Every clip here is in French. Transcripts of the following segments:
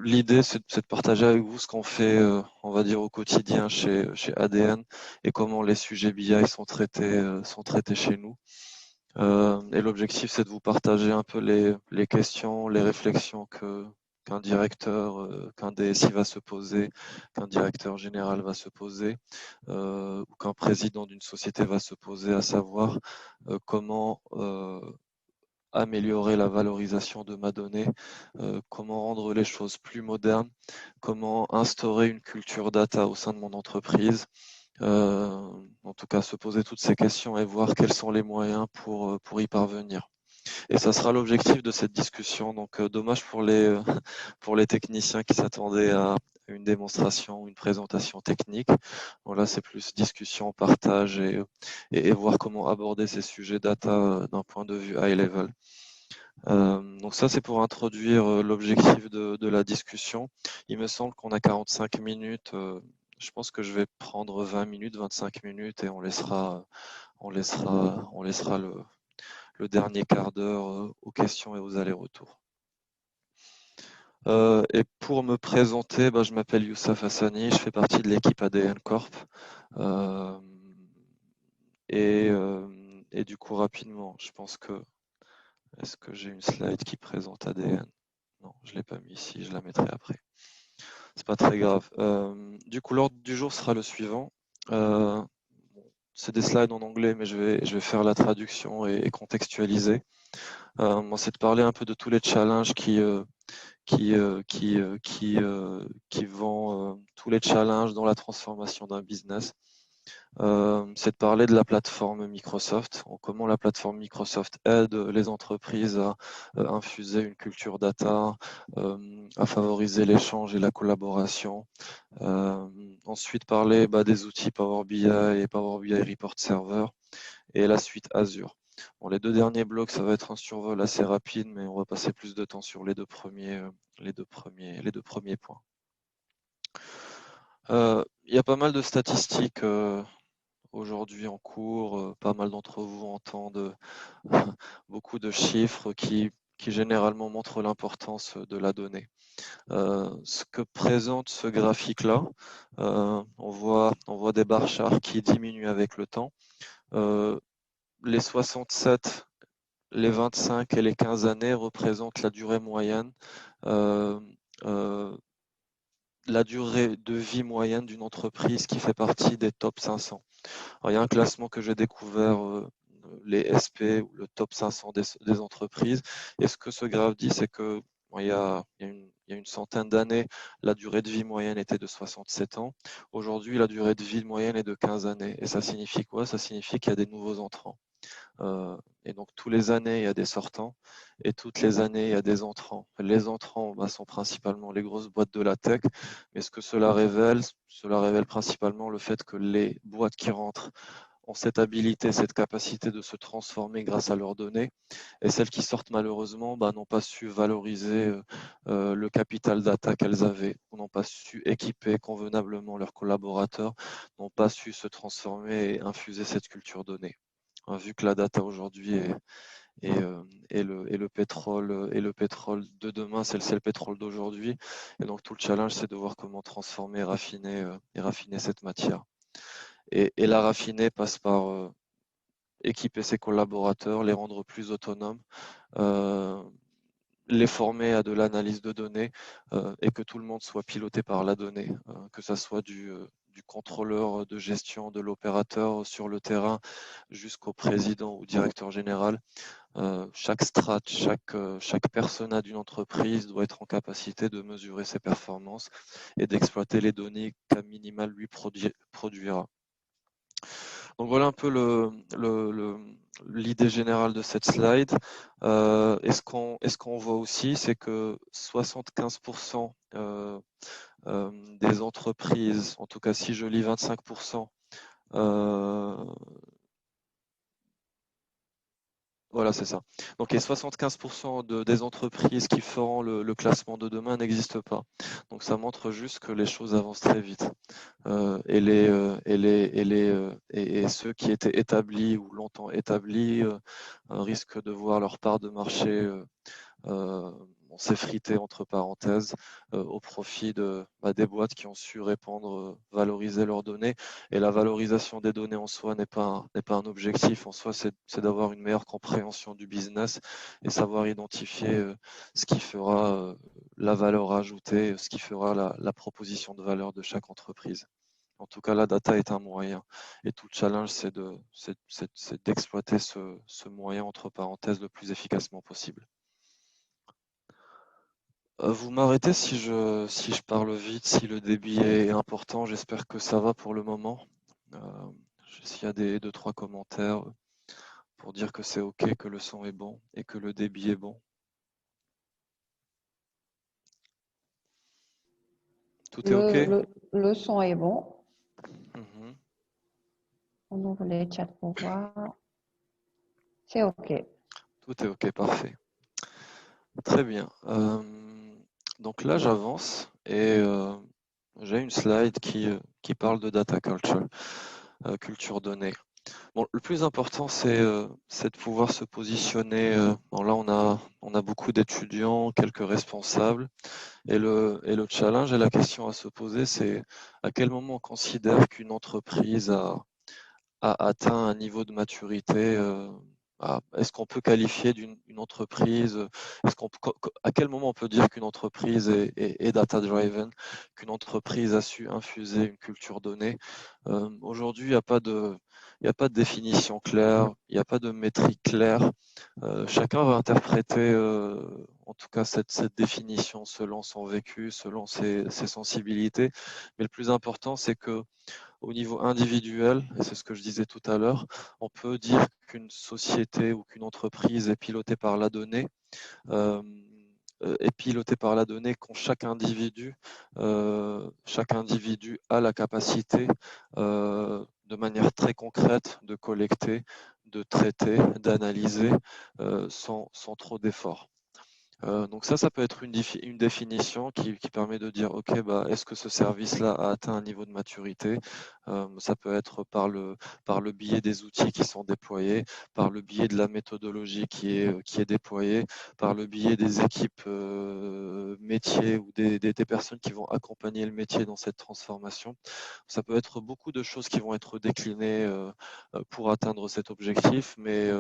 l'idée, c'est de partager avec vous ce qu'on fait, on va dire, au quotidien chez ADN et comment les sujets BI sont traités chez nous. Et l'objectif, c'est de vous partager un peu les questions, les réflexions qu'un directeur, qu'un DSI va se poser, qu'un directeur général va se poser, ou qu'un président d'une société va se poser, à savoir comment améliorer la valorisation de ma donnée, comment rendre les choses plus modernes, comment instaurer une culture data au sein de mon entreprise. En tout cas, se poser toutes ces questions et voir quels sont les moyens pour y parvenir. Et ça sera l'objectif de cette discussion. Donc, dommage pour les techniciens qui s'attendaient à une démonstration, une présentation technique. Bon, là, c'est plus discussion, partage et voir comment aborder ces sujets data d'un point de vue high level. Donc ça, c'est pour introduire l'objectif de la discussion. Il me semble qu'on a 45 minutes. Je pense que je vais prendre 20 minutes, 25 minutes et on laissera le dernier quart d'heure aux questions et aux allers-retours. Et pour me présenter, je m'appelle Youssef Hassani, je fais partie de l'équipe ADN Corp. Et du coup, rapidement, je pense que... Est-ce que j'ai une slide qui présente ADN? Non, je ne l'ai pas mis ici, je la mettrai après. C'est pas très grave. Du coup, l'ordre du jour sera le suivant. C'est des slides en anglais, mais je vais faire la traduction et contextualiser. C'est de parler un peu de tous les challenges tous les challenges dans la transformation d'un business. C'est de parler de la plateforme Microsoft, comment la plateforme Microsoft aide les entreprises à infuser une culture data, à favoriser l'échange et la collaboration. Ensuite, parler des outils Power BI et Power BI Report Server et la suite Azure. Bon, les deux derniers blocs, ça va être un survol assez rapide, mais on va passer plus de temps sur les deux premiers points. Il y a pas mal de statistiques aujourd'hui en cours. Pas mal d'entre vous entendent beaucoup de chiffres qui généralement montrent l'importance de la donnée. Ce que présente ce graphique-là, on voit des bar charts qui diminuent avec le temps. Les 67, les 25 et les 15 années représentent la durée moyenne, la durée de vie moyenne d'une entreprise qui fait partie des top 500. Alors, il y a un classement que j'ai découvert, les SP ou le top 500 des entreprises. Et ce que ce graphe dit, c'est que il y a une centaine d'années, la durée de vie moyenne était de 67 ans. Aujourd'hui, la durée de vie moyenne est de 15 années. Et ça signifie quoi? Ça signifie qu'il y a des nouveaux entrants. Et donc, tous les années, il y a des sortants et toutes les années, il y a des entrants. Les entrants sont principalement les grosses boîtes de la tech, mais ce que cela révèle principalement le fait que les boîtes qui rentrent ont cette habilité, cette capacité de se transformer grâce à leurs données, et celles qui sortent malheureusement n'ont pas su valoriser le capital data qu'elles avaient, n'ont pas su équiper convenablement leurs collaborateurs, n'ont pas su se transformer et infuser cette culture donnée. Vu que la data aujourd'hui est le pétrole de demain, c'est le pétrole d'aujourd'hui. Et donc tout le challenge, c'est de voir comment transformer et raffiner cette matière. Et la raffiner passe par équiper ses collaborateurs, les rendre plus autonomes, les former à de l'analyse de données et que tout le monde soit piloté par la donnée, que ça soit du contrôleur de gestion de l'opérateur sur le terrain jusqu'au président ou directeur général. Chaque strate, chaque persona d'une entreprise doit être en capacité de mesurer ses performances et d'exploiter les données qu'à minimal lui produira. Donc voilà un peu l'idée générale de cette slide. Et ce qu'on voit aussi, c'est que 75% des entreprises, en tout cas si je lis 25%, voilà, c'est ça. Donc les 75% des entreprises qui feront le classement de demain n'existent pas. Donc ça montre juste que les choses avancent très vite. Et ceux qui étaient établis ou longtemps établis risquent de voir leur part de marché s'effriter entre parenthèses au profit des boîtes qui ont su répandre, valoriser leurs données. Et la valorisation des données en soi n'est pas un objectif. En soi, c'est d'avoir une meilleure compréhension du business et savoir identifier ce qui fera la valeur ajoutée, ce qui fera la proposition de valeur de chaque entreprise. En tout cas, la data est un moyen. Et tout le challenge, c'est d'exploiter ce moyen, entre parenthèses, le plus efficacement possible. Vous m'arrêtez si je parle vite, si le débit est important. J'espère que ça va pour le moment. S'il y a deux, trois commentaires pour dire que c'est OK, que le son est bon et que le débit est bon. Tout est OK? Le son est bon. Mhm. On ouvre les chats pour voir. C'est OK. Tout est OK, parfait. Très bien. Donc là, j'avance et j'ai une slide qui parle de data culture, culture donnée. Bon, le plus important, c'est de pouvoir se positionner. Bon, là, on a beaucoup d'étudiants, quelques responsables, et le challenge et la question à se poser, c'est à quel moment on considère qu'une entreprise a atteint un niveau de maturité. Est-ce qu'on peut qualifier une entreprise, à quel moment on peut dire qu'une entreprise est data-driven, qu'une entreprise a su infuser une culture donnée? Aujourd'hui, il n'y a pas de définition claire, il n'y a pas de métrique claire. Chacun va interpréter, en tout cas, cette définition selon son vécu, selon ses sensibilités. Mais le plus important, c'est que au niveau individuel, et c'est ce que je disais tout à l'heure, on peut dire qu'une société ou qu'une entreprise est pilotée par la donnée, euh, est pilotée par la donnée quand chaque individu a la capacité de manière très concrète de collecter, de traiter, d'analyser sans trop d'efforts. Donc ça peut être une définition qui permet de dire, OK, est-ce que ce service-là a atteint un niveau de maturité? Ça peut être par le biais des outils qui sont déployés, par le biais de la méthodologie qui est déployée, par le biais des équipes métiers ou des personnes qui vont accompagner le métier dans cette transformation. Ça peut être beaucoup de choses qui vont être déclinées pour atteindre cet objectif, mais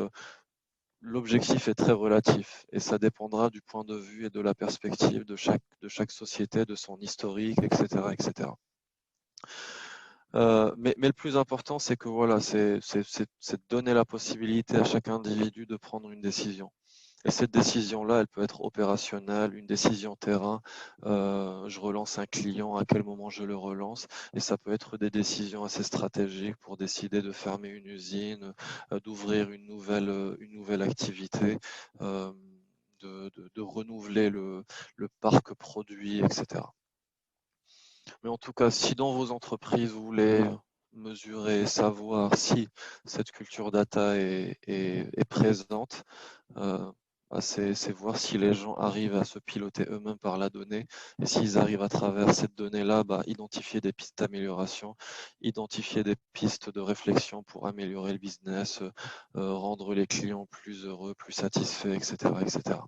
l'objectif est très relatif et ça dépendra du point de vue et de la perspective de chaque société, de son historique, etc., etc. Mais le plus important, c'est que voilà, c'est de donner la possibilité à chaque individu de prendre une décision. Et cette décision-là, elle peut être opérationnelle, une décision terrain. Je relance un client, à quel moment je le relance. Et ça peut être des décisions assez stratégiques pour décider de fermer une usine, d'ouvrir une nouvelle activité, de renouveler le parc produit, etc. Mais en tout cas, si dans vos entreprises, vous voulez mesurer, savoir si cette culture data est présente, c'est voir si les gens arrivent à se piloter eux-mêmes par la donnée et s'ils arrivent à travers cette donnée-là, identifier des pistes d'amélioration, identifier des pistes de réflexion pour améliorer le business, rendre les clients plus heureux, plus satisfaits, etc., etc.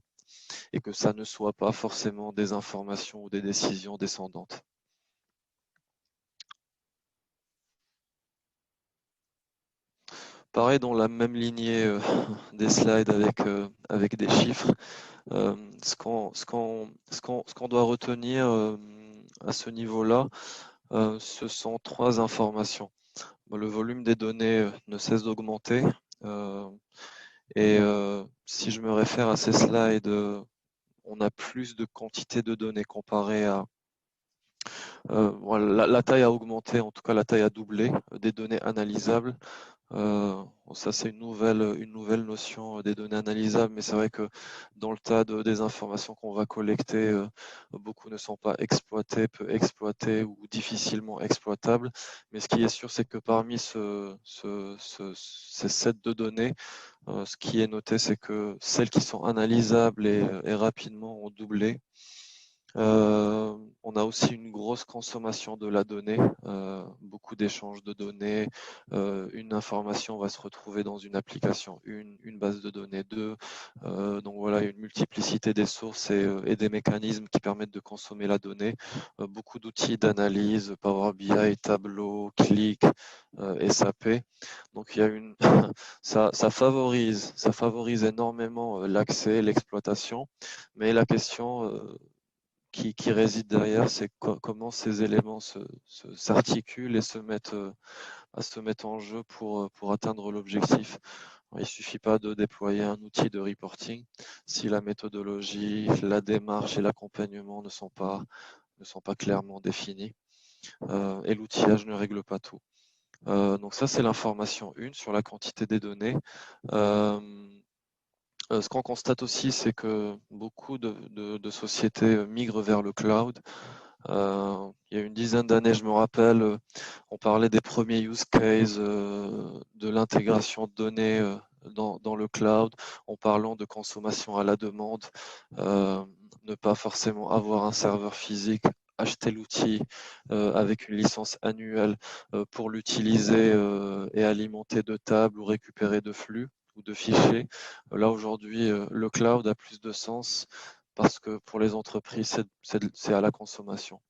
Et que ça ne soit pas forcément des informations ou des décisions descendantes. Pareil, dans la même lignée des slides avec des chiffres, ce qu'on doit retenir à ce niveau-là, ce sont trois informations. Le volume des données ne cesse d'augmenter. Et si je me réfère à ces slides, on a plus de quantité de données comparé à... Voilà, la taille a augmenté, en tout cas la taille a doublé, des données analysables. Ça, c'est une nouvelle notion des données analysables, mais c'est vrai que dans le tas des informations qu'on va collecter, beaucoup ne sont pas exploitées, peu exploitées ou difficilement exploitables. Mais ce qui est sûr, c'est que parmi ces sets de données, ce qui est noté, c'est que celles qui sont analysables et rapidement ont doublé. On On a aussi une grosse consommation de la donnée, beaucoup d'échanges de données. Une information va se retrouver dans une application, une base de données, deux. Donc voilà, il y a une multiplicité des sources et des mécanismes qui permettent de consommer la donnée. Beaucoup d'outils d'analyse, Power BI, Tableau, Qlik, SAP. Donc il y a une ça favorise énormément l'accès, l'exploitation, mais la question qui réside derrière, c'est comment ces éléments s'articulent et se mettent en jeu pour atteindre l'objectif. Il ne suffit pas de déployer un outil de reporting si la méthodologie, la démarche et l'accompagnement ne sont pas clairement définis, et l'outillage ne règle pas tout. Donc ça, c'est l'information 1 sur la quantité des données. Ce qu'on constate aussi, c'est que beaucoup de sociétés migrent vers le cloud. Il y a une dizaine d'années, je me rappelle, on parlait des premiers use cases de l'intégration de données dans le cloud, en parlant de consommation à la demande, ne pas forcément avoir un serveur physique, acheter l'outil avec une licence annuelle pour l'utiliser et alimenter de tables ou récupérer de flux ou de fichiers. Là, aujourd'hui, le cloud a plus de sens parce que pour les entreprises, c'est à la consommation.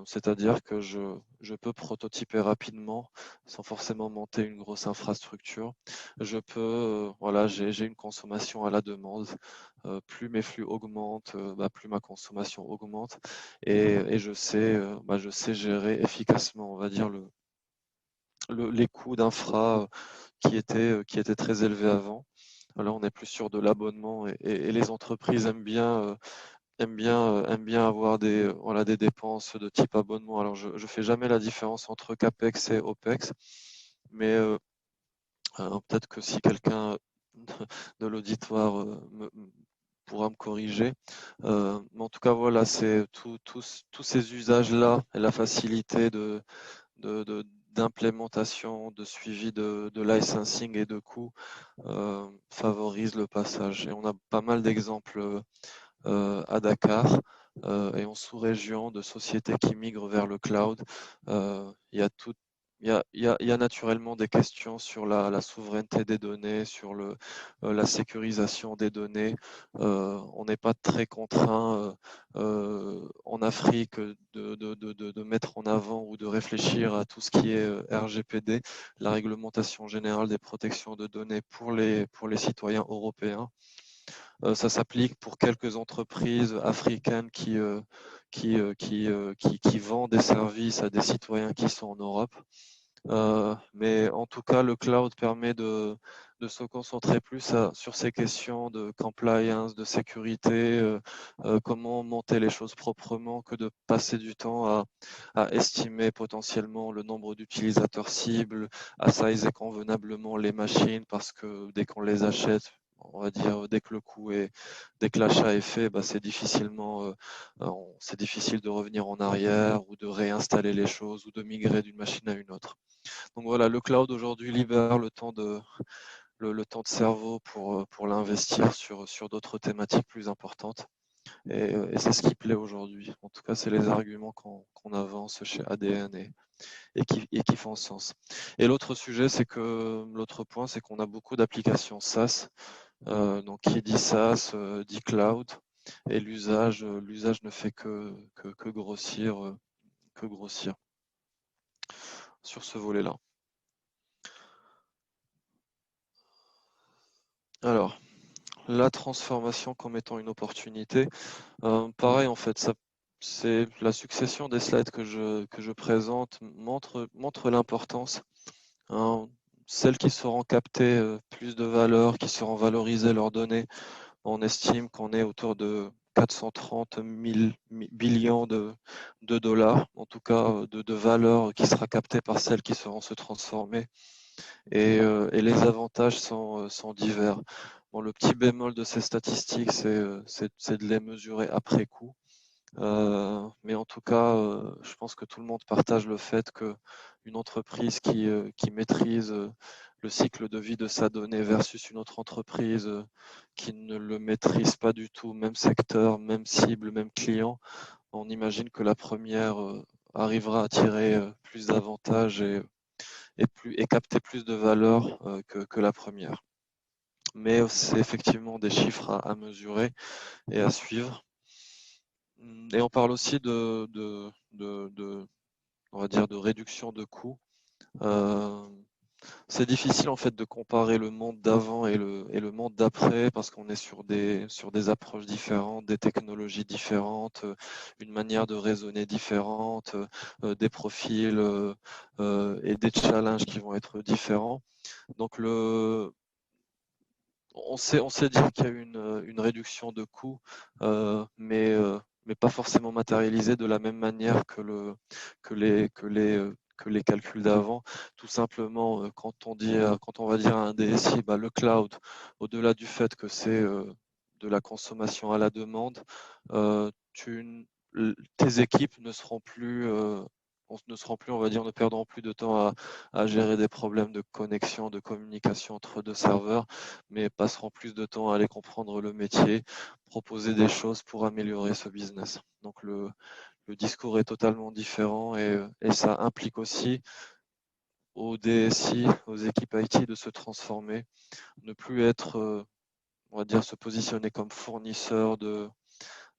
C'est-à-dire que je peux prototyper rapidement sans forcément monter une grosse infrastructure. Je peux, voilà, j'ai une consommation à la demande. Plus mes flux augmentent, plus ma consommation augmente et je sais gérer efficacement, on va dire, les coûts d'infra qui étaient très élevés avant. Là, on est plus sur de l'abonnement et les entreprises aiment bien avoir voilà, des dépenses de type abonnement. Alors, je ne fais jamais la différence entre CAPEX et OPEX, mais peut-être que si quelqu'un de l'auditoire pourra me corriger. Mais en tout cas, voilà, c'est tous ces usages-là et la facilité d'implémentation, de suivi de licensing et de coûts favorise le passage. Et on a pas mal d'exemples à Dakar et en sous-région de sociétés qui migrent vers le cloud. Il y a tout, il y a naturellement des questions sur la souveraineté des données, sur la sécurisation des données. On n'est pas très contraint en Afrique de mettre en avant ou de réfléchir à tout ce qui est RGPD, la réglementation générale des protections de données pour les citoyens européens. Ça s'applique pour quelques entreprises africaines qui vendent des services à des citoyens qui sont en Europe. Mais en tout cas, le cloud permet de se concentrer plus sur ces questions de compliance, de sécurité, comment monter les choses proprement, que de passer du temps à estimer potentiellement le nombre d'utilisateurs cibles, à sizer convenablement les machines, parce que dès qu'on les achète, on va dire dès que dès que l'achat est fait, c'est difficile de revenir en arrière ou de réinstaller les choses ou de migrer d'une machine à une autre. Donc voilà, le cloud aujourd'hui libère le temps de cerveau pour l'investir sur d'autres thématiques plus importantes. Et c'est ce qui plaît aujourd'hui. En tout cas, c'est les arguments qu'on avance chez ADN et qui font sens. Et l'autre point, c'est qu'on a beaucoup d'applications SaaS. Donc qui dit SaaS dit cloud. Et l'usage ne fait que grossir sur ce volet-là. Alors, la transformation comme étant une opportunité. Pareil, en fait, c'est la succession des slides que je présente montre l'importance. Hein. Celles qui sauront capter plus de valeur, qui sauront valoriser leurs données, on estime qu'on est autour de 430 000 billions de dollars, en tout cas de valeur qui sera captée par celles qui sauront se transformer. Et les avantages sont divers. Bon, le petit bémol de ces statistiques, c'est de les mesurer après coup. Mais en tout cas, je pense que tout le monde partage le fait qu'une entreprise qui maîtrise le cycle de vie de sa donnée versus une autre entreprise qui ne le maîtrise pas du tout, même secteur, même cible, même client, on imagine que la première arrivera à tirer plus d'avantages et capter plus de valeur que la première. Mais c'est effectivement des chiffres à mesurer et à suivre. Et on parle aussi on va dire de réduction de coûts. C'est difficile en fait de comparer le monde d'avant et le monde d'après parce qu'on est sur des approches différentes, des technologies différentes, une manière de raisonner différente, des profils et des challenges qui vont être différents. Donc on sait dire qu'il y a une réduction de coûts, mais pas forcément matérialisée de la même manière que les calculs d'avant. Tout simplement, quand on va dire à un DSI, bah, le cloud, au-delà du fait que c'est de la consommation à la demande, tes équipes on va dire, ne perdront plus de temps à gérer des problèmes de connexion, de communication entre deux serveurs, mais passeront plus de temps à aller comprendre le métier, proposer des choses pour améliorer ce business. Donc le discours est totalement différent et ça implique aussi aux DSI, aux équipes IT de se transformer, ne plus être, on va dire, se positionner comme fournisseur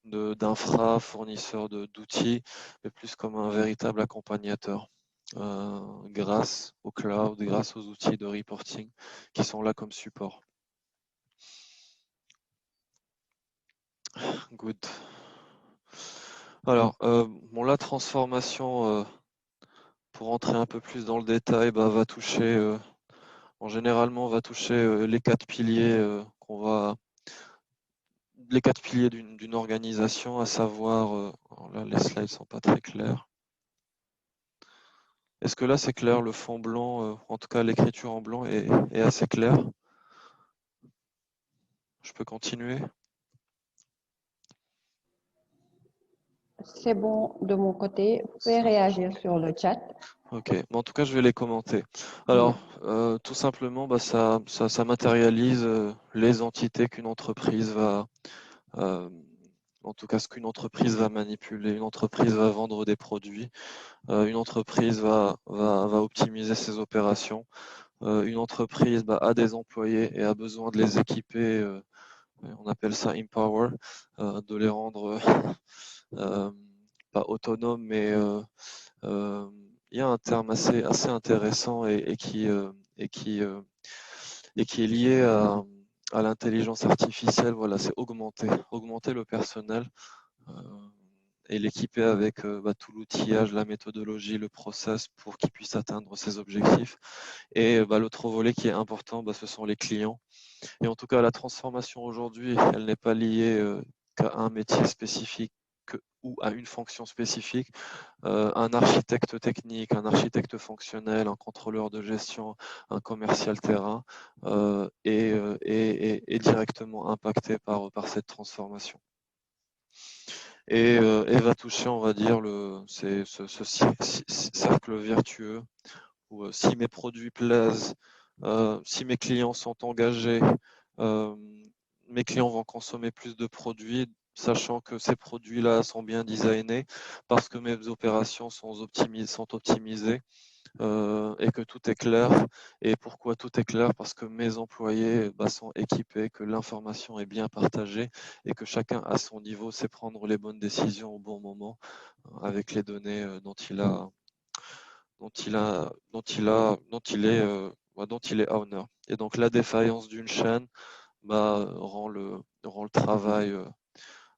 d'infra, fournisseur d'outils, mais plus comme un véritable accompagnateur. Grâce au cloud, grâce aux outils de reporting qui sont là comme support. Good. Alors, bon, la transformation, pour entrer un peu plus dans le détail, bah, va toucher, généralement, va toucher les quatre piliers les quatre piliers d'une organisation, à savoir, alors là, les slides sont pas très clairs. Est-ce que là, c'est clair, le fond blanc, en tout cas, l'écriture en blanc est assez claire? Je peux continuer? C'est bon de mon côté. Vous pouvez réagir sur le chat. Ok, mais en tout cas, je vais les commenter. Alors, tout simplement, bah, ça matérialise les entités qu'une entreprise euh, en tout cas, ce qu'une entreprise va manipuler. Une entreprise va vendre des produits. Une entreprise va optimiser ses opérations. Une entreprise a des employés et a besoin de les équiper. On appelle ça empower, de les rendre pas autonomes, mais il y a un terme assez intéressant et qui est lié à l'intelligence artificielle. Voilà, c'est augmenter le personnel euh, et l'équiper avec tout l'outillage, la méthodologie, le process pour qu'il puisse atteindre ses objectifs. Et l'autre volet qui est important, ce sont les clients. Et en tout cas, la transformation aujourd'hui, elle n'est pas liée qu'à un métier spécifique ou à une fonction spécifique. Un architecte technique, un architecte fonctionnel, un contrôleur de gestion, un commercial terrain est directement impacté par cette transformation. Et va toucher, on va dire, ce cercle vertueux où si mes produits plaisent, si mes clients sont engagés, mes clients vont consommer plus de produits, sachant que ces produits-là sont bien designés, parce que mes opérations sont optimisées et que tout est clair. Et pourquoi tout est clair? Parce que mes employés sont équipés, que l'information est bien partagée et que chacun à son niveau sait prendre les bonnes décisions au bon moment avec les données dont il est owner. Et donc la défaillance d'une chaîne rend le travail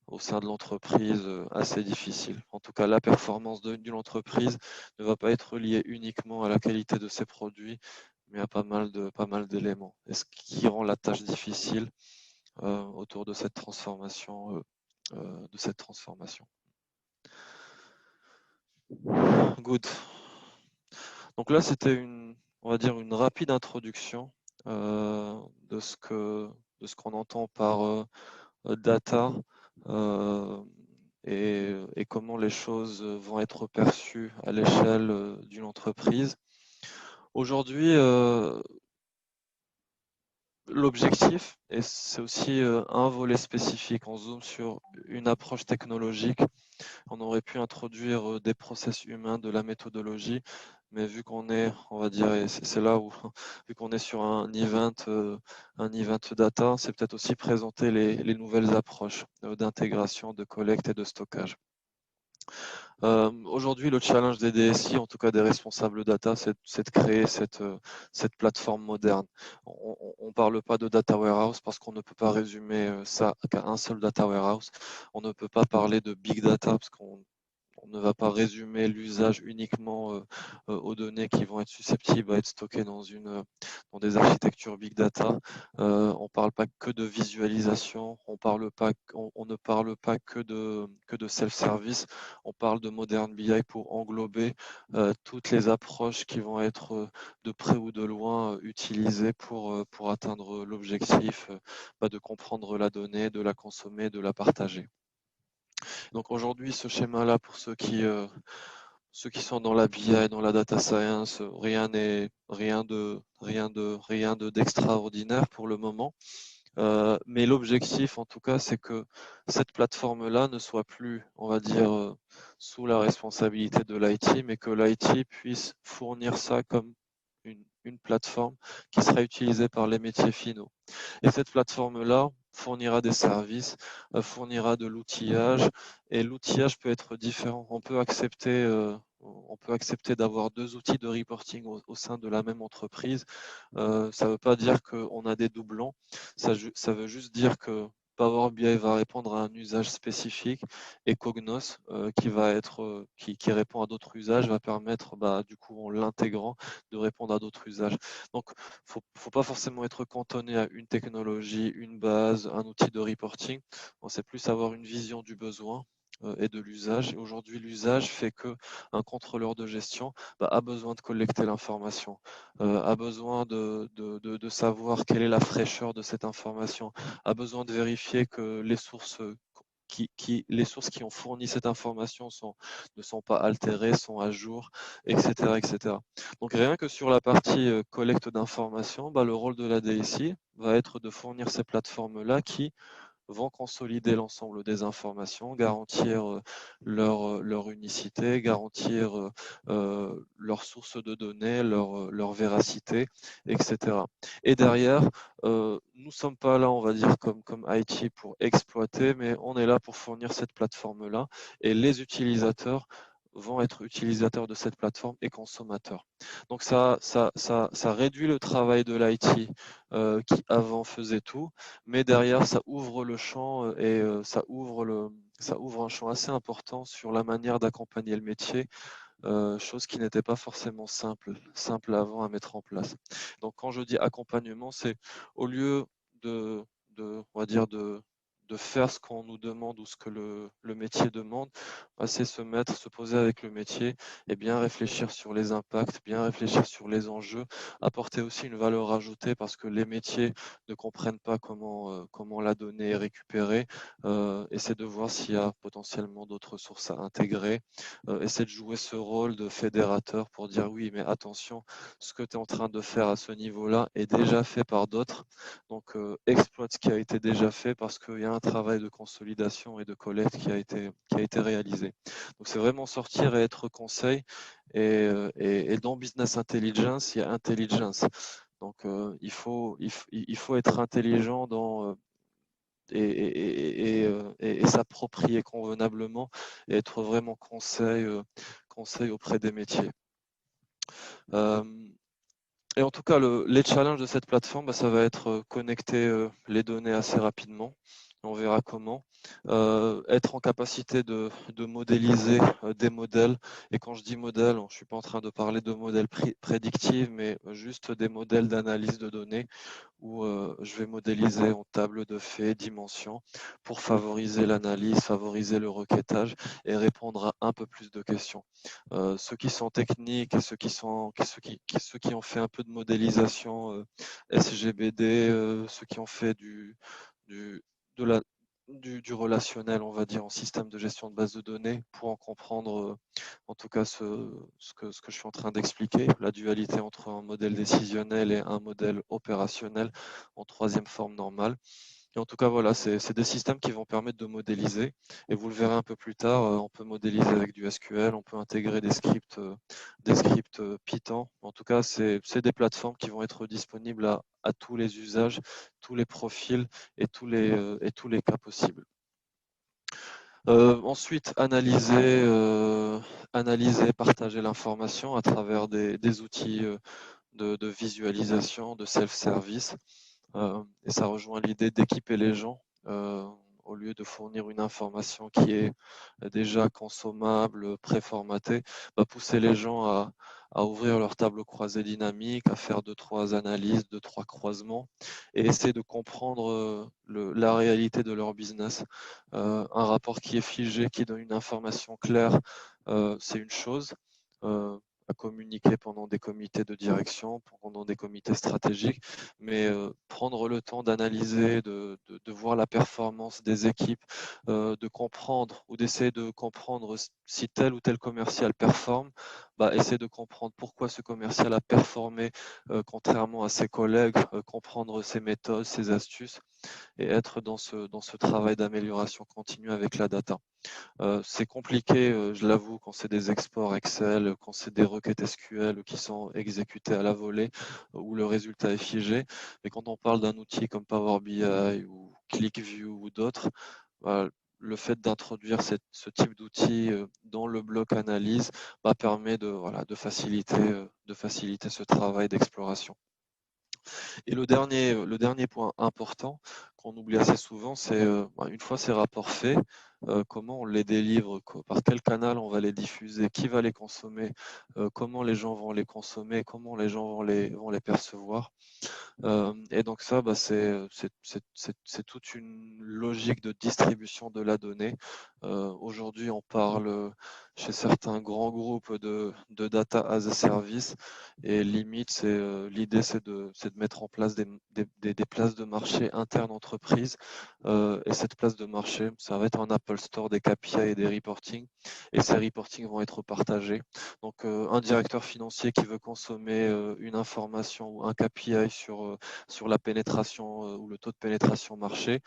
au sein de l'entreprise assez difficile. En tout cas, la performance d'une entreprise ne va pas être liée uniquement à la qualité de ses produits, mais à pas mal d'éléments. Et ce qui rend la tâche difficile autour de cette transformation. Good. Donc là, c'était on va dire une rapide introduction de ce qu'on entend par data et comment les choses vont être perçues à l'échelle d'une entreprise. Aujourd'hui, l'objectif, et c'est aussi un volet spécifique, on zoome sur une approche technologique. On aurait pu introduire des process humains, de la méthodologie, mais vu qu'on est, on va dire, et c'est là où, vu qu'on est sur un event data, c'est peut-être aussi présenter les nouvelles approches d'intégration, de collecte et de stockage. Aujourd'hui, le challenge des DSI, en tout cas des responsables data, c'est de créer cette plateforme moderne. On ne parle pas de data warehouse parce qu'on ne peut pas résumer ça qu'à un seul data warehouse. On ne peut pas parler de big data parce qu'on ne va pas résumer l'usage uniquement aux données qui vont être susceptibles à être stockées dans des architectures big data. On ne parle pas que de visualisation, on ne parle pas que de self-service, on parle de modern BI pour englober toutes les approches qui vont être de près ou de loin utilisées pour atteindre l'objectif de comprendre la donnée, de la consommer, de la partager. Donc aujourd'hui, ce schéma-là, pour ceux qui sont dans la BI, dans la data science, rien d'extraordinaire pour le moment. Mais l'objectif, en tout cas, c'est que cette plateforme-là ne soit plus, on va dire, sous la responsabilité de l'IT, mais que l'IT puisse fournir ça comme une plateforme qui sera utilisée par les métiers finaux. Et cette plateforme-là fournira des services, fournira de l'outillage, et l'outillage peut être différent. On peut accepter d'avoir deux outils de reporting au sein de la même entreprise. Ça ne veut pas dire qu'on a des doublons, ça veut juste dire que Power BI va répondre à un usage spécifique et Cognos qui répond à d'autres usages va permettre du coup en l'intégrant de répondre à d'autres usages. Donc faut pas forcément être cantonné à une technologie, une base, un outil de reporting. C'est plus avoir une vision du besoin et de l'usage. Aujourd'hui, l'usage fait que un contrôleur de gestion a besoin de collecter l'information, a besoin de savoir quelle est la fraîcheur de cette information, a besoin de vérifier que les sources les sources qui ont fourni cette information ne sont pas altérées, sont à jour, etc., etc. Donc rien que sur la partie collecte d'informations, le rôle de la DSI va être de fournir ces plateformes-là qui vont consolider l'ensemble des informations, garantir leur unicité, garantir leur source de données, leur véracité, etc. Et derrière, nous ne sommes pas là, on va dire, comme IT pour exploiter, mais on est là pour fournir cette plateforme-là et les utilisateurs vont être utilisateurs de cette plateforme et consommateurs. Donc ça réduit le travail de l'IT qui avant faisait tout, mais derrière ça ouvre le champ et ça ouvre un champ assez important sur la manière d'accompagner le métier, chose qui n'était pas forcément simple avant à mettre en place. Donc quand je dis accompagnement, c'est au lieu on va dire de faire ce qu'on nous demande ou ce que le métier demande, c'est se poser avec le métier et bien réfléchir sur les impacts, bien réfléchir sur les enjeux, apporter aussi une valeur ajoutée parce que les métiers ne comprennent pas comment la donnée est récupérée, essayer de voir s'il y a potentiellement d'autres sources à intégrer, essayer de jouer ce rôle de fédérateur pour dire oui, mais attention, ce que tu es en train de faire à ce niveau-là est déjà fait par d'autres. Donc, exploite ce qui a été déjà fait parce qu'il y a un travail de consolidation et de collecte qui a été réalisé. Donc, c'est vraiment sortir et être conseil. Et dans Business Intelligence, il y a intelligence. Donc, il faut être intelligent et s'approprier convenablement et être vraiment conseil auprès des métiers. Et en tout cas, les challenges de cette plateforme, ça va être connecter les données assez rapidement. On verra comment. Être en capacité de modéliser des modèles. Et quand je dis modèle, je ne suis pas en train de parler de modèles prédictifs, mais juste des modèles d'analyse de données où je vais modéliser en table de faits, dimensions, pour favoriser l'analyse, favoriser le requêtage et répondre à un peu plus de questions. Ceux qui sont techniques et ceux qui ont fait un peu de modélisation SGBD, ceux qui ont fait de la du relationnel, on va dire, en système de gestion de base de données pour en comprendre, en tout cas, ce que je suis en train d'expliquer, la dualité entre un modèle décisionnel et un modèle opérationnel en troisième forme normale. Et en tout cas, voilà, c'est des systèmes qui vont permettre de modéliser. Et vous le verrez un peu plus tard, on peut modéliser avec du SQL, on peut intégrer des scripts Python. En tout cas, c'est des plateformes qui vont être disponibles à tous les usages, tous les profils et tous les cas possibles. Ensuite, analyser, partager l'information à travers des outils de visualisation, de self-service. Et ça rejoint l'idée d'équiper les gens au lieu de fournir une information qui est déjà consommable, préformatée, pousser les gens à ouvrir leur tableau croisé dynamique, à faire deux, trois analyses, deux, trois croisements et essayer de comprendre la réalité de leur business. Un rapport qui est figé, qui donne une information claire, c'est une chose. À communiquer pendant des comités de direction, pendant des comités stratégiques, mais prendre le temps d'analyser, de voir la performance des équipes, de comprendre ou d'essayer de comprendre si tel ou tel commercial performe, essayer de comprendre pourquoi ce commercial a performé contrairement à ses collègues, comprendre ses méthodes, ses astuces et être dans ce travail d'amélioration continue avec la data. C'est compliqué, je l'avoue, quand c'est des exports Excel, quand c'est des requêtes SQL qui sont exécutées à la volée, où le résultat est figé. Mais quand on parle d'un outil comme Power BI ou ClickView ou d'autres, le fait d'introduire ce type d'outil dans le bloc analyse permet de faciliter ce travail d'exploration. Et le dernier point important qu'on oublie assez souvent, c'est une fois ces rapports faits, comment on les délivre, par quel canal on va les diffuser, qui va les consommer, comment les gens vont les consommer, comment les gens vont les percevoir. Et donc ça, c'est toute une logique de distribution de la donnée. Aujourd'hui, on parle chez certains grands groupes de data as a service et limite, l'idée, c'est de mettre en place des places de marché internes entreprises. Et cette place de marché, ça va être un Apple Store, des KPI et des reporting. Et ces reporting vont être partagés. Donc, un directeur financier qui veut consommer une information ou un KPI sur la pénétration ou le taux de pénétration marché,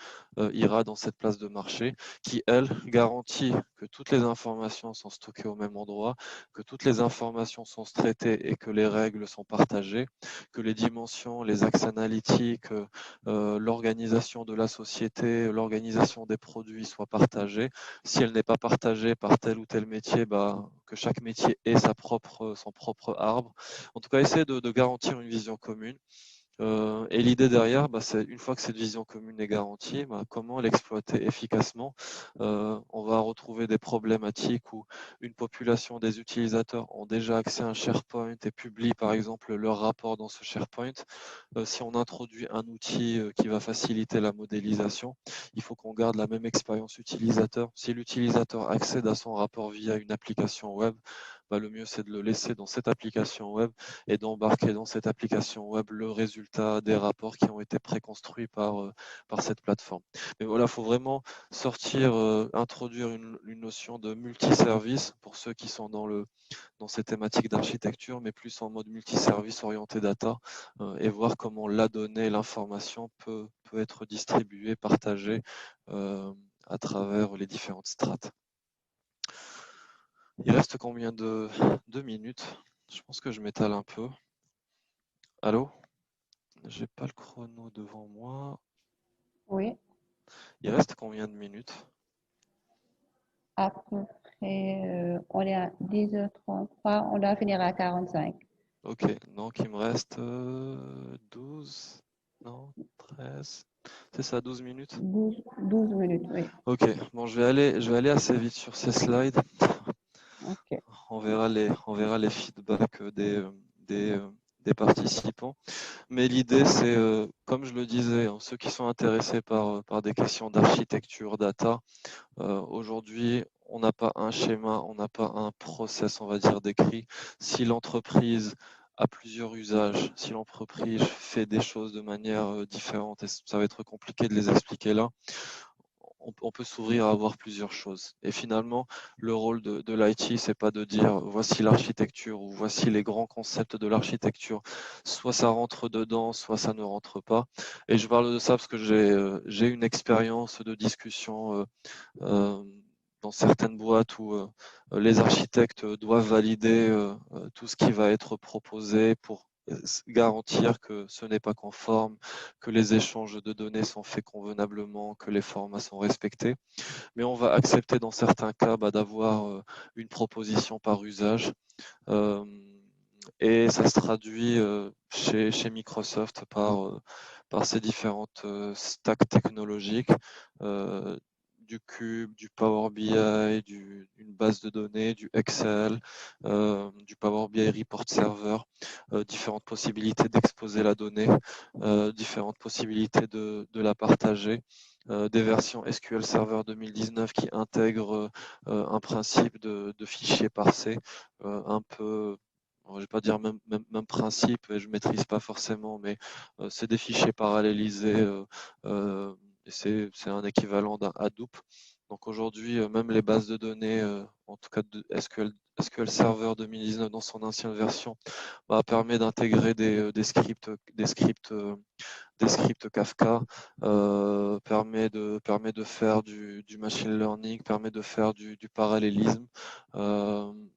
ira dans cette place de marché qui, elle, garantit que toutes les informations sont stockées au même endroit, que toutes les informations sont traitées et que les règles sont partagées, que les dimensions, les axes analytiques, l'organisation de la société, l'organisation des produits soient partagées. Si elle n'est pas partagée par tel ou tel métier, que chaque métier ait son propre arbre. En tout cas, essayer de garantir une vision commune. Et l'idée derrière, c'est une fois que cette vision commune est garantie, comment l'exploiter efficacement. On va retrouver des problématiques où une population des utilisateurs ont déjà accès à un SharePoint et publient par exemple leur rapport dans ce SharePoint. Si on introduit un outil qui va faciliter la modélisation, il faut qu'on garde la même expérience utilisateur. Si l'utilisateur accède à son rapport via une application web, le mieux c'est de le laisser dans cette application web et d'embarquer dans cette application web le résultat des rapports qui ont été préconstruits par cette plateforme. Mais voilà, il faut vraiment introduire une notion de multiservice pour ceux qui sont dans ces thématiques d'architecture, mais plus en mode multiservice orienté data et voir comment la donnée, l'information peut être distribuée, partagée à travers les différentes strates. Il reste combien de 2 minutes? Je pense que je m'étale un peu. Allô? J'ai pas le chrono devant moi. Oui, Il reste combien de minutes? à peu près, on est à 10h33, on doit finir à 45. Ok, donc il me reste 12, non, 13. C'est ça, 12 minutes? 12 minutes, oui. Ok, bon, je vais aller assez vite sur ces slides. OK. On verra les feedbacks des participants. Mais l'idée, c'est, comme je le disais, ceux qui sont intéressés par des questions d'architecture, data, aujourd'hui, on n'a pas un schéma, on n'a pas un process, on va dire, décrit. Si l'entreprise a plusieurs usages, si l'entreprise fait des choses de manière différente, et ça va être compliqué de les expliquer là, on peut s'ouvrir à voir plusieurs choses. Et finalement, le rôle de l'IT, c'est pas de dire voici l'architecture ou voici les grands concepts de l'architecture. Soit ça rentre dedans, soit ça ne rentre pas. Et je parle de ça parce que j'ai une expérience de discussion euh, dans certaines boîtes où les architectes doivent valider tout ce qui va être proposé pour garantir que ce n'est pas conforme, que les échanges de données sont faits convenablement, que les formats sont respectés. Mais on va accepter dans certains cas d'avoir une proposition par usage. Euh, et ça se traduit chez Microsoft par ces différentes stacks technologiques, euh, du Cube, du Power BI, une base de données, du Excel, du Power BI Report Server, différentes possibilités d'exposer la donnée, différentes possibilités de la partager. Des versions SQL Server 2019 qui intègrent un principe de fichier parsé, un peu, je ne vais pas dire même principe, et je ne maîtrise pas forcément, mais c'est des fichiers parallélisés, et c'est un équivalent d'un Hadoop. Donc aujourd'hui, même les bases de données, en tout cas de SQL Server 2019 dans son ancienne version, permet d'intégrer des scripts Kafka, permet de faire du machine learning, permet de faire du parallélisme,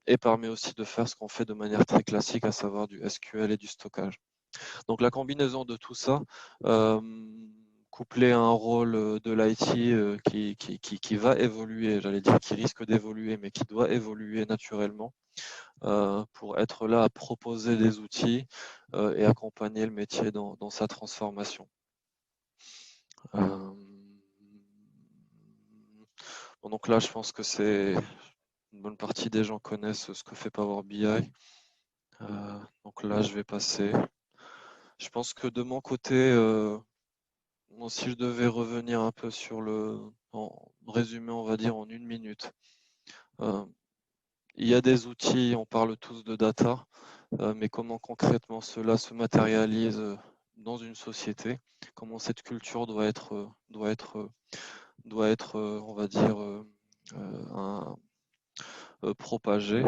et permet aussi de faire ce qu'on fait de manière très classique, à savoir du SQL et du stockage. Donc la combinaison de tout ça, couplé à un rôle de l'IT qui va évoluer, j'allais dire qui risque d'évoluer, mais qui doit évoluer naturellement, pour être là à proposer des outils et accompagner le métier dans sa transformation. Bon, donc là, je pense que c'est une bonne partie des gens connaissent ce que fait Power BI. Donc là, je vais passer. Je pense que de mon côté, si je devais revenir un peu en résumé, on va dire en une minute, il y a des outils, on parle tous de data, mais comment concrètement cela se matérialise dans une société, comment cette culture doit être, on va dire, propagée.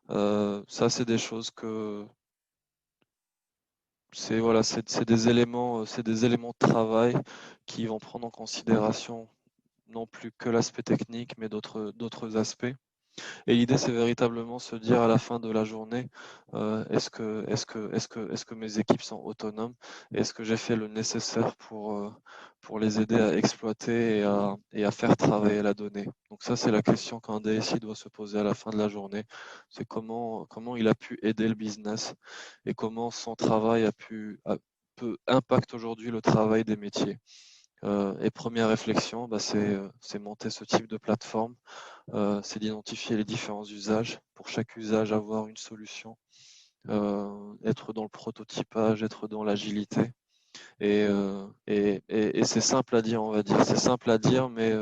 Ça, c'est des choses que c'est des éléments de travail qui vont prendre en considération non plus que l'aspect technique, mais d'autres aspects. Et l'idée, c'est véritablement se dire à la fin de la journée, est-ce que mes équipes sont autonomes? Est-ce que j'ai fait le nécessaire pour les aider à exploiter et à faire travailler la donnée? Donc ça, c'est la question qu'un DSI doit se poser à la fin de la journée. C'est comment il a pu aider le business et comment son travail impacte aujourd'hui le travail des métiers. Et première réflexion, c'est monter ce type de plateforme, c'est d'identifier les différents usages. Pour chaque usage, avoir une solution, être dans le prototypage, être dans l'agilité. Et c'est simple à dire, on va dire. C'est simple à dire, mais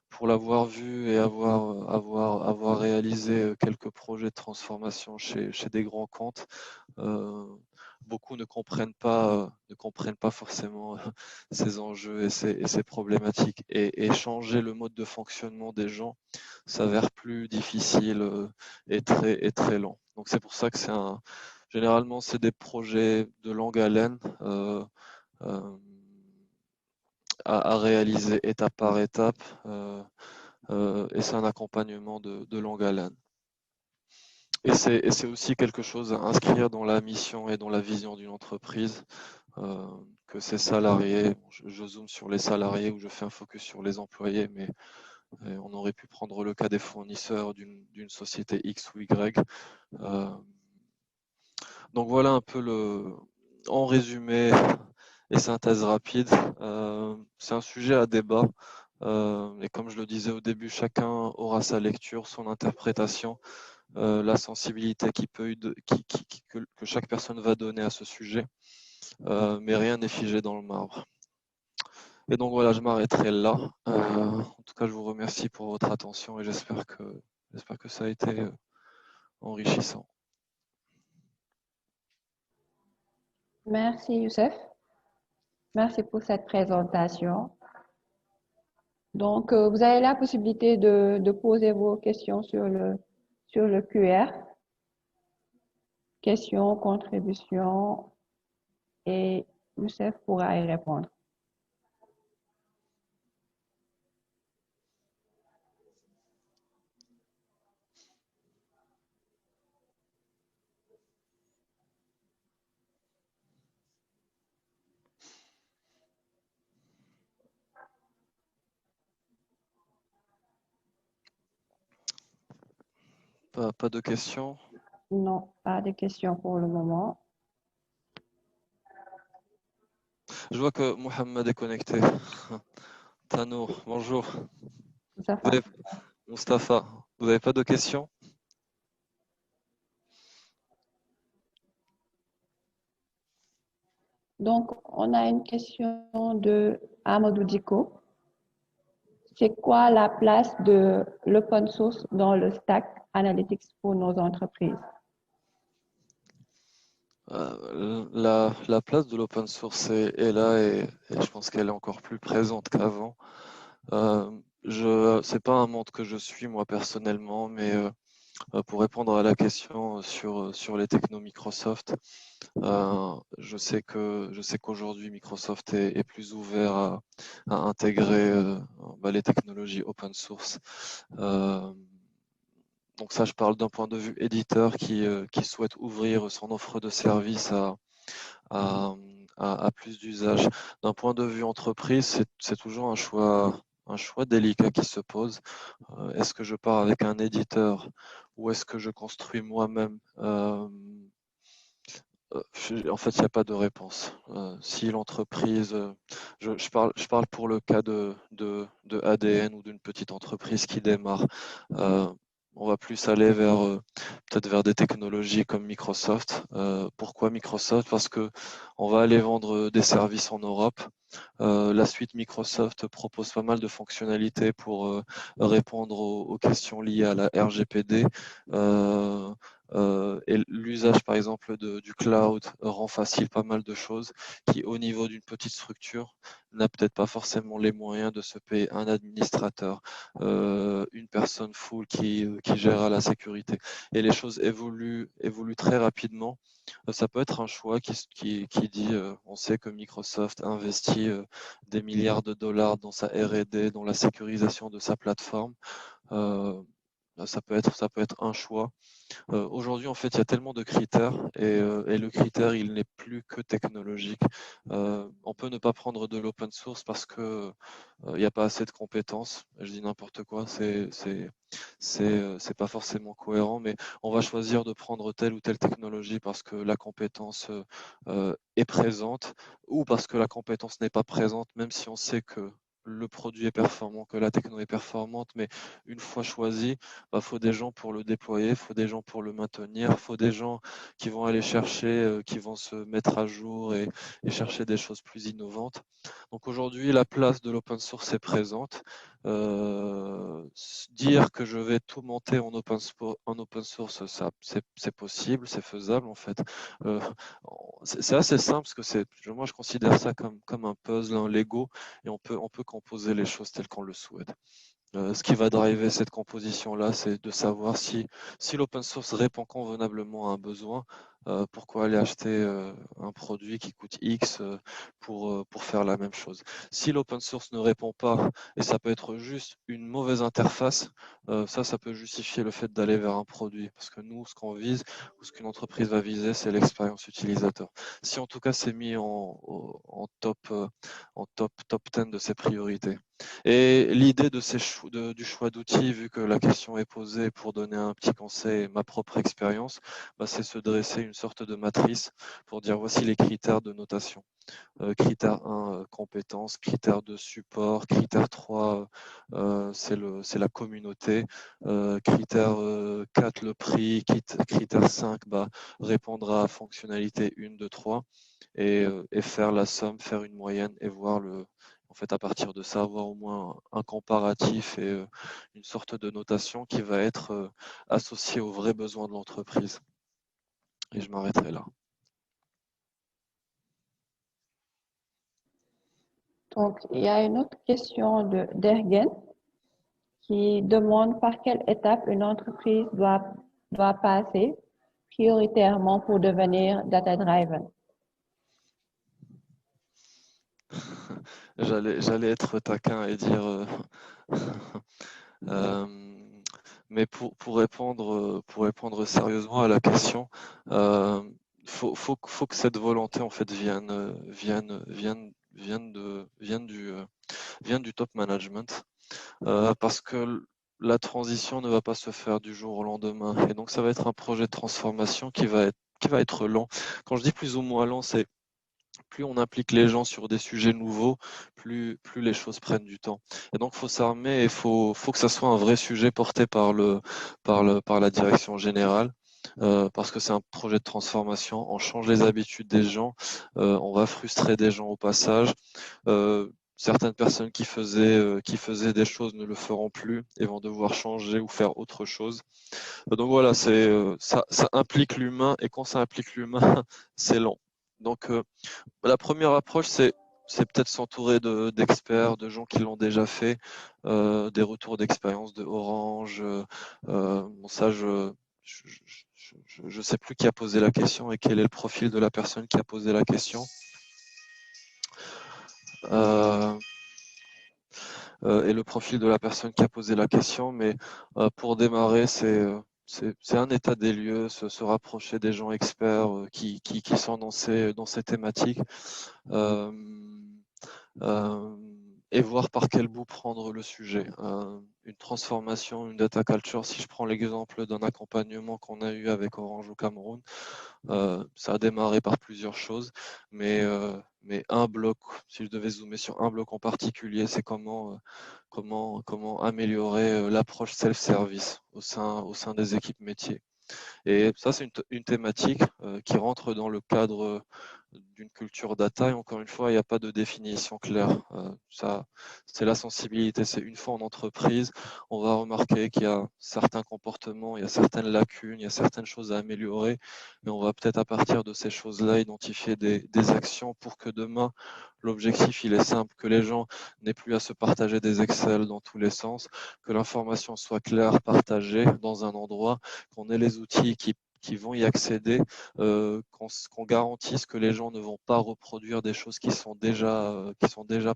pour l'avoir vu et avoir réalisé quelques projets de transformation chez des grands comptes, beaucoup ne comprennent pas forcément ces enjeux et ces problématiques. Et changer le mode de fonctionnement des gens s'avère plus difficile et très lent. Donc c'est pour ça que généralement c'est des projets de longue haleine euh, à réaliser étape par étape, et c'est un accompagnement de longue haleine. Et c'est aussi quelque chose à inscrire dans la mission et dans la vision d'une entreprise, que ces salariés, je zoome sur les salariés ou je fais un focus sur les employés, mais on aurait pu prendre le cas des fournisseurs d'une société X ou Y. Euh, donc voilà un peu en résumé et synthèse rapide. C'est un sujet à débat. Et comme je le disais au début, chacun aura sa lecture, son interprétation, la sensibilité que chaque personne va donner à ce sujet. Mais rien n'est figé dans le marbre. Et donc voilà, je m'arrêterai là. En tout cas, je vous remercie pour votre attention et j'espère que ça a été enrichissant. Merci, Youssef. Merci pour cette présentation. Donc, vous avez la possibilité de poser vos questions sur le QR, questions, contributions, et Youssef pourra y répondre. Pas de questions? Non, pas de questions pour le moment. Je vois que Mohamed est connecté. Tanour, bonjour. Vous Moustapha. avez- Mustapha, vous n'avez pas de questions? Donc, on a une question de Amadou Diko. C'est quoi la place de l'open source dans le stack analytics pour nos entreprises? La place de l'open source est là et je pense qu'elle est encore plus présente qu'avant. C'est pas un monde que je suis moi personnellement, mais pour répondre à la question sur les technos Microsoft, je sais qu'aujourd'hui Microsoft est plus ouvert à intégrer les technologies open source. Euh, donc ça, je parle d'un point de vue éditeur qui souhaite ouvrir son offre de service à, à plus d'usages. D'un point de vue entreprise, c'est toujours un choix délicat qui se pose. Est-ce que je pars avec un éditeur ou est-ce que je construis moi-même? En fait, il n'y a pas de réponse. Si l'entreprise, je parle pour le cas de ADN ou d'une petite entreprise qui démarre. Euh, on va plus aller vers peut-être vers des technologies comme Microsoft. Pourquoi Microsoft? Parce que on va aller vendre des services en Europe. La suite Microsoft propose pas mal de fonctionnalités pour répondre aux questions liées à la RGPD. Et l'usage, par exemple, du cloud rend facile pas mal de choses qui, au niveau d'une petite structure, n'a peut-être pas forcément les moyens de se payer un administrateur, une personne full qui gère la sécurité. Et les choses évoluent très rapidement. Ça peut être un choix qui dit, on sait que Microsoft investit des milliards de dollars dans sa R&D, dans la sécurisation de sa plateforme. Euh, ça peut être un choix. Aujourd'hui, en fait, il y a tellement de critères et le critère, il n'est plus que technologique. On peut ne pas prendre de l'open source parce que il n'y a pas assez de compétences. Je dis n'importe quoi, c'est pas forcément cohérent, mais on va choisir de prendre telle ou telle technologie parce que la compétence est présente ou parce que la compétence n'est pas présente, même si on sait que le produit est performant, que la techno est performante, mais une fois choisi, faut des gens pour le déployer, faut des gens pour le maintenir, faut des gens qui vont aller chercher, qui vont se mettre à jour et chercher des choses plus innovantes. Donc aujourd'hui, la place de l'open source est présente. Dire que je vais tout monter en open source, ça, c'est possible, c'est faisable en fait. Euh, c'est assez simple parce que moi je considère ça comme un puzzle, un Lego, et on peut composer les choses telles qu'on le souhaite. Ce qui va driver cette composition-là, c'est de savoir si l'open source répond convenablement à un besoin, pourquoi aller acheter un produit qui coûte X pour faire la même chose. Si l'open source ne répond pas, et ça peut être juste une mauvaise interface, ça peut justifier le fait d'aller vers un produit. Parce que nous, ce qu'on vise, ou ce qu'une entreprise va viser, c'est l'expérience utilisateur. Si en tout cas c'est mis en top 10 de ses priorités. Et l'idée du choix d'outils, vu que la question est posée pour donner un petit conseil, ma propre expérience, c'est se dresser une sorte de matrice pour dire voici les critères de notation. Critère 1, compétences, critère 2, support, critère 3, c'est la communauté, critère 4, le prix, critère 5, répondre à fonctionnalité 1, 2, 3, et faire la somme, faire une moyenne et voir en fait, à partir de ça, avoir au moins un comparatif et une sorte de notation qui va être associée aux vrais besoins de l'entreprise. Et je m'arrêterai là. Donc, il y a une autre question de d'Ergen qui demande par quelle étape une entreprise doit passer prioritairement pour devenir data-driven. J'allais être taquin et dire mais pour répondre sérieusement à la question, faut que cette volonté en fait vienne du top management, parce que la transition ne va pas se faire du jour au lendemain, et donc ça va être un projet de transformation qui va être lent. Quand je dis plus ou moins lent, c'est plus on implique les gens sur des sujets nouveaux, plus les choses prennent du temps. Et donc, il faut s'armer et faut que ça soit un vrai sujet porté par la direction générale. Parce que c'est un projet de transformation, on change les habitudes des gens, on va frustrer des gens au passage. Certaines personnes qui faisaient des choses ne le feront plus et vont devoir changer ou faire autre chose. Donc voilà, ça implique l'humain, et quand ça implique l'humain, c'est lent. Donc la première approche, c'est peut-être s'entourer d'experts, de gens qui l'ont déjà fait, des retours d'expérience de Orange. Bon, ça, je sais plus qui a posé la question et quel est le profil de la personne qui a posé la question. Euh, et le profil de la personne qui a posé la question, mais pour démarrer, c'est un état des lieux, se rapprocher des gens experts qui sont dans ces thématiques. Euh, euh, et voir par quel bout prendre le sujet. Une transformation, une data culture, si je prends l'exemple d'un accompagnement qu'on a eu avec Orange au Cameroun, ça a démarré par plusieurs choses, mais un bloc, si je devais zoomer sur un bloc en particulier, c'est comment améliorer l'approche self-service au sein des équipes métiers. Et ça, c'est une thématique qui rentre dans le cadre d'une culture data. Et encore une fois, il n'y a pas de définition claire. Ça, c'est la sensibilité. C'est une fois en entreprise, on va remarquer qu'il y a certains comportements, il y a certaines lacunes, il y a certaines choses à améliorer. Et on va peut-être à partir de ces choses-là identifier des actions pour que demain, l'objectif, il est simple, que les gens n'aient plus à se partager des Excel dans tous les sens, que l'information soit claire, partagée dans un endroit, qu'on ait les outils qui vont y accéder, qu'on garantisse que les gens ne vont pas reproduire des choses qui sont déjà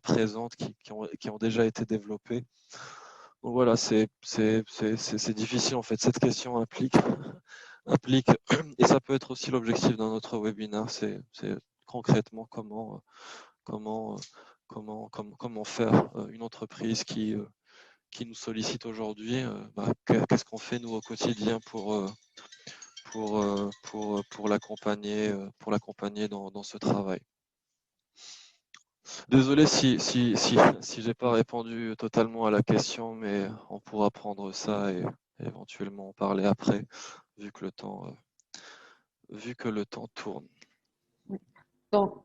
présentes, qui ont déjà été développées. Donc voilà, c'est difficile en fait. Cette question implique, et ça peut être aussi l'objectif d'un autre webinaire, c'est concrètement comment faire une entreprise qui nous sollicite aujourd'hui. Qu'est-ce qu'on fait nous au quotidien pour l'accompagner dans ce travail. Désolé si j'ai pas répondu totalement à la question, mais on pourra prendre ça et éventuellement en parler après, vu que le temps tourne. Donc,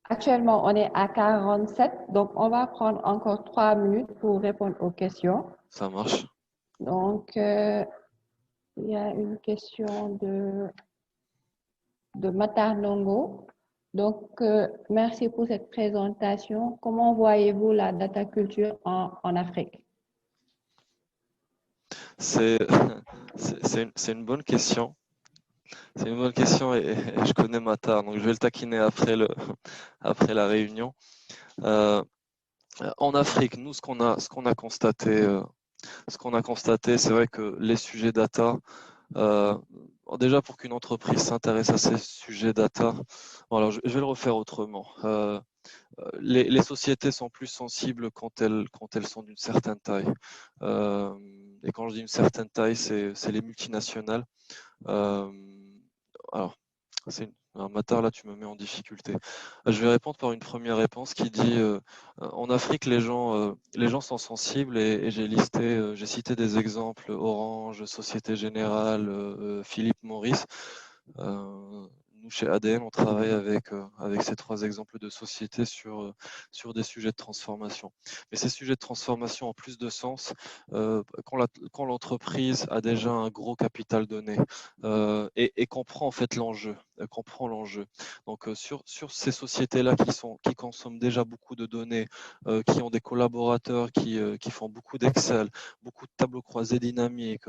actuellement, on est à 47, donc on va prendre encore 3 minutes pour répondre aux questions. Ça marche. Donc, il y a une question de Matar Nongo. Donc, merci pour cette présentation. Comment voyez-vous la data culture en Afrique? C'est une bonne question. C'est une bonne question et je connais Matar, donc je vais le taquiner après la réunion. En Afrique, nous, ce qu'on a constaté, c'est vrai que les sujets data, déjà pour qu'une entreprise s'intéresse à ces sujets data, bon, alors je vais le refaire autrement. Les sociétés sont plus sensibles quand elles sont d'une certaine taille. Et quand je dis une certaine taille, c'est les multinationales. Alors, un matin, là, tu me mets en difficulté. Je vais répondre par une première réponse qui dit en Afrique, les gens sont sensibles et j'ai cité des exemples Orange, Société Générale, Philippe Maurice. Nous, chez ADN, on travaille avec ces 3 exemples de sociétés sur des sujets de transformation. Mais ces sujets de transformation ont plus de sens quand l'entreprise a déjà un gros capital donné et comprend en fait l'enjeu. comprend l'enjeu. Donc sur ces sociétés-là qui consomment déjà beaucoup de données, qui ont des collaborateurs qui font beaucoup d'Excel, beaucoup de tableaux croisés dynamiques,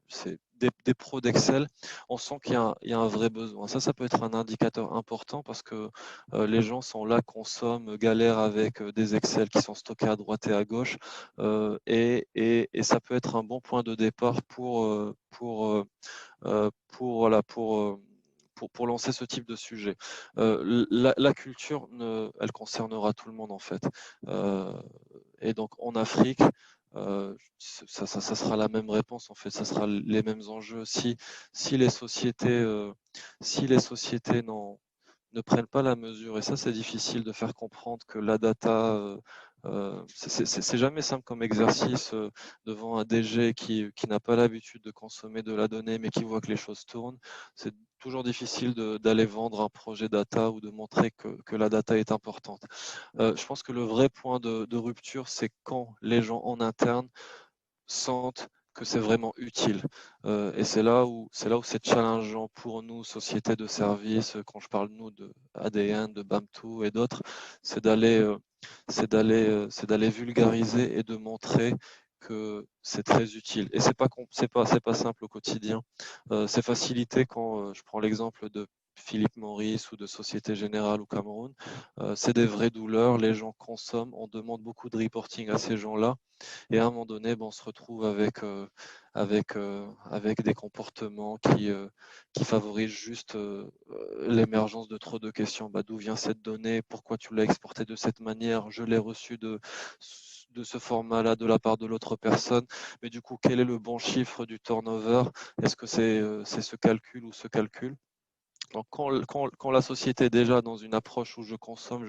c'est des pros d'Excel, on sent qu'il y a un vrai besoin. Ça peut être un indicateur important parce que les gens sont là, consomment, galèrent avec des Excel qui sont stockés à droite et à gauche, et ça peut être un bon point de départ voilà, pour lancer ce type de sujet. La culture, elle concernera tout le monde en fait. Et donc en Afrique, ça sera la même réponse en fait, ça sera les mêmes enjeux. Si les sociétés, ne prennent pas la mesure, et ça c'est difficile de faire comprendre que la data, c'est jamais simple comme exercice devant un DG qui n'a pas l'habitude de consommer de la donnée mais qui voit que les choses tournent. C'est toujours difficile d'aller vendre un projet data ou de montrer que la data est importante. Je pense que le vrai point de rupture, c'est quand les gens en interne sentent que c'est vraiment utile. Et c'est là où c'est challengeant pour nous, sociétés de services, quand je parle nous de ADN, de BAM2 et d'autres, c'est d'aller vulgariser et de montrer que c'est très utile. Et c'est pas simple au quotidien. C'est facilité quand je prends l'exemple de Philippe Maurice ou de Société Générale au Cameroun. C'est des vraies douleurs, les gens consomment, on demande beaucoup de reporting à ces gens-là. Et à un moment donné, on se retrouve avec des comportements qui favorisent juste l'émergence de trop de questions. D'où vient cette donnée? Pourquoi tu l'as exportée de cette manière? Je l'ai reçue de ce format-là de la part de l'autre personne. Mais du coup, quel est le bon chiffre du turnover? Est-ce que c'est ce calcul ou ce calcul? Donc, quand la société est déjà dans une approche où je consomme,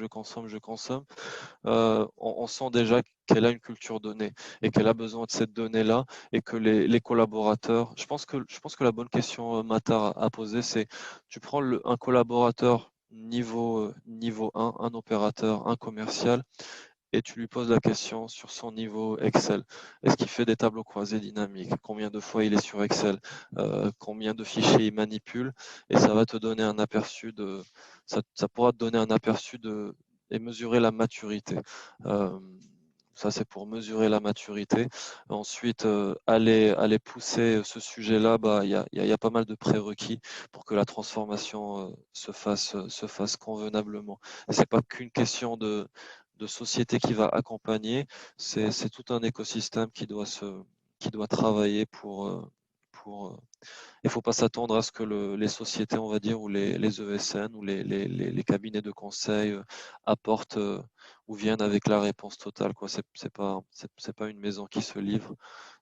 on sent déjà qu'elle a une culture donnée et qu'elle a besoin de cette donnée-là et que les collaborateurs, je pense que la bonne question, Matar, à poser, c'est tu prends un collaborateur niveau 1, un opérateur, un commercial, et tu lui poses la question sur son niveau Excel. Est-ce qu'il fait des tableaux croisés dynamiques? Combien de fois il est sur Excel? Combien de fichiers il manipule? Et ça va te donner un aperçu ça pourra te donner un aperçu et mesurer la maturité. Ça, c'est pour mesurer la maturité. Ensuite, aller pousser ce sujet-là, il y a pas mal de prérequis pour que la transformation se fasse convenablement. Et c'est pas qu'une question de société qui va accompagner, c'est tout un écosystème qui doit travailler pour il ne faut pas s'attendre à ce que les sociétés, on va dire, ou les ESN ou les cabinets de conseil apportent ou viennent avec la réponse totale. C'est pas une maison qui se livre,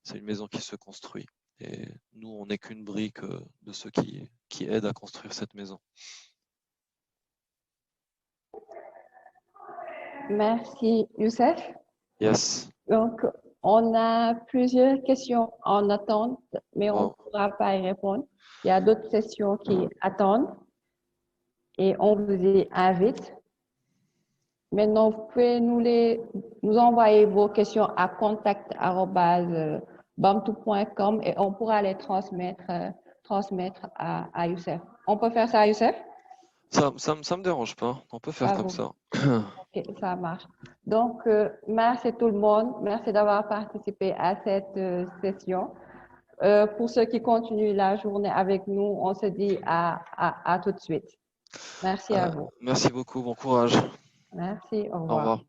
c'est une maison qui se construit. Et nous, on n'est qu'une brique de ceux qui aident à construire cette maison. Merci, Youssef. Yes. Donc, on a plusieurs questions en attente, mais on ne Wow. pourra pas y répondre. Il y a d'autres sessions qui attendent et on vous y invite. Maintenant, vous pouvez nous envoyer vos questions à contact@bamtou.com et on pourra les transmettre à Youssef. On peut faire ça, Youssef? Ça me dérange pas. On peut faire À comme vous. ça. Ok, ça marche. Donc, merci tout le monde. Merci d'avoir participé à cette session. Pour ceux qui continuent la journée avec nous, on se dit à tout de suite. Merci à vous. Merci beaucoup. Bon courage. Merci, au Au revoir. revoir.